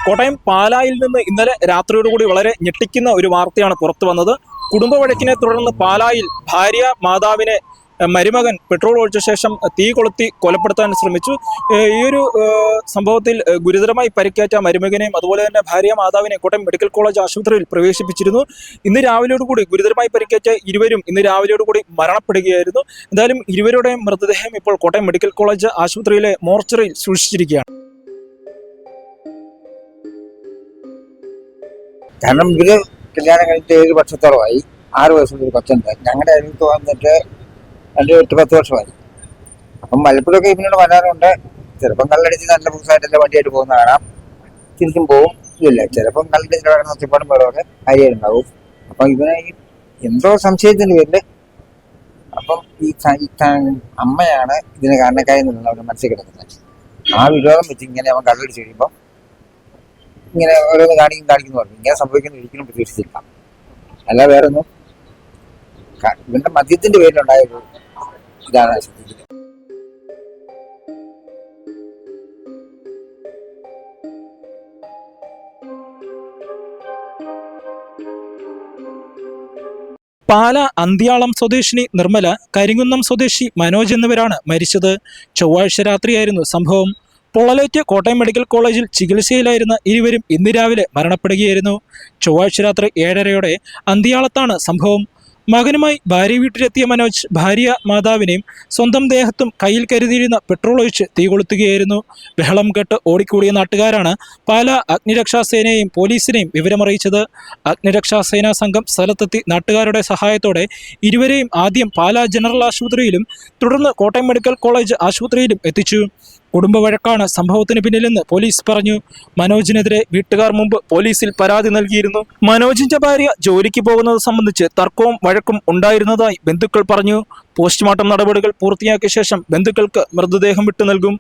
കോട്ടയം പാലായിൽ നിന്ന് ഇന്നലെ രാത്രിയോടുകൂടി വളരെ ഞെട്ടിക്കുന്ന ഒരു വാർത്തയാണ് പുറത്തു വന്നത്. കുടുംബ വഴക്കിനെ തുടർന്ന് പാലായിൽ ഭാര്യ മാതാവിനെ മരുമകൻ പെട്രോൾ ഒഴിച്ച ശേഷം തീ കൊളുത്തി കൊലപ്പെടുത്താൻ ശ്രമിച്ചു. ഈ ഒരു സംഭവത്തിൽ ഗുരുതരമായി പരിക്കേറ്റ മരുമകനെയും അതുപോലെ തന്നെ ഭാര്യ മാതാവിനെ കോട്ടയം മെഡിക്കൽ കോളേജ് ആശുപത്രിയിൽ പ്രവേശിപ്പിച്ചിരുന്നു. ഇന്ന് രാവിലെയോടുകൂടി ഗുരുതരമായി പരിക്കേറ്റ ഇരുവരും ഇന്ന് രാവിലെയോടുകൂടി മരണപ്പെടുകയായിരുന്നു. എന്തായാലും ഇരുവരുടെയും മൃതദേഹം ഇപ്പോൾ കോട്ടയം മെഡിക്കൽ കോളേജ് ആശുപത്രിയിലെ മോർച്ചറിയിൽ സൂക്ഷിച്ചിരിക്കുകയാണ്. കാരണം ഇവര് കല്യാണം കഴിഞ്ഞിട്ട് 7 വർഷത്തോളമായി. 6 വയസ്സുള്ള ഒരു കൊച്ചുണ്ട്. ഞങ്ങളുടെ അടുത്ത് വന്നിട്ട് 8-10 വർഷമായി. അപ്പം മലപ്പുറമൊക്കെ ഇവനോട് വരാറുണ്ട്. ചിലപ്പം കല്ലടിച്ച് നല്ല പുതുസായിട്ടല്ല വണ്ടിയായിട്ട് പോകുന്ന കാണാം. തിരിച്ചും പോവും. ഇല്ല ചിലപ്പം കല്ലടിച്ച് കിടക്കുന്ന ഒച്ചപ്പാടും പേരൊക്കെ കാര്യമായിട്ടുണ്ടാവും. അപ്പം ഇവനെ എന്തോ സംശയത്തിന്റെ പേരില് അപ്പം ഈ അമ്മയാണ് ഇതിന് കാരണക്കാരി എന്നുള്ള അവരുടെ മനസ്സിൽ കിടക്കുന്നത്. ആ വിരോധം വെച്ച് ഇങ്ങനെ അവൻ കല്ലടിച്ച് കഴിയുമ്പോൾ ഇങ്ങനെ ഓരോന്ന് കാണിക്കുന്നു പറഞ്ഞു. ഇങ്ങനെ സംഭവിക്കുന്ന ഒരിക്കലും പ്രതീക്ഷിച്ചില്ല. അല്ല വേറൊന്നും ഇവന്റെ മദ്യത്തിന്റെ പേരിലുണ്ടായൊരു ഇതാണ് ശ്രദ്ധിക്കുന്നത്. പാല അന്ത്യാളം സ്വദേശിനി നിർമ്മല, കരിങ്കുന്നം സ്വദേശി മനോജ് എന്നിവരാണ് മരിച്ചത്. ചൊവ്വാഴ്ച രാത്രിയായിരുന്നു സംഭവം. പൊള്ളലേറ്റ് കോട്ടയം മെഡിക്കൽ കോളേജിൽ ചികിത്സയിലായിരുന്ന ഇരുവരും ഇന്ന് രാവിലെ മരണപ്പെടുകയായിരുന്നു. ചൊവ്വാഴ്ച രാത്രി 7:30 അന്ത്യാളത്താണ് സംഭവം. മകനുമായി ഭാര്യ വീട്ടിലെത്തിയ മനോജ് ഭാര്യ മാതാവിനെയും സ്വന്തം ദേഹത്തും കയ്യിൽ കരുതിയിരുന്ന പെട്രോൾ ഒഴിച്ച് തീ കൊളുത്തുകയായിരുന്നു. ബഹളം കേട്ട് ഓടിക്കൂടിയ നാട്ടുകാരാണ് പാല അഗ്നിരക്ഷാസേനയെയും പോലീസിനെയും വിവരമറിയിച്ചത്. അഗ്നിരക്ഷാസേനാ സംഘം സ്ഥലത്തെത്തി നാട്ടുകാരുടെ സഹായത്തോടെ ഇരുവരെയും ആദ്യം പാല ജനറൽ ആശുപത്രിയിലും തുടർന്ന് കോട്ടയം മെഡിക്കൽ കോളേജ് ആശുപത്രിയിലും എത്തിച്ചു. കുടുംബ വഴക്കാണ് സംഭവത്തിന് പിന്നിലെന്ന് പോലീസ് പറഞ്ഞു. മനോജിനെതിരെ വീട്ടുകാർ മുമ്പ് പോലീസിൽ പരാതി നൽകിയിരുന്നു. മനോജിന്റെ ഭാര്യ ജോലിക്ക് പോകുന്നത് സംബന്ധിച്ച് തർക്കവും വഴക്കും ഉണ്ടായിരുന്നതായി ബന്ധുക്കൾ പറഞ്ഞു. പോസ്റ്റ്മോർട്ടം നടപടികൾ പൂർത്തിയാക്കിയ ശേഷം ബന്ധുക്കൾക്ക് മൃതദേഹം വിട്ടു നൽകും.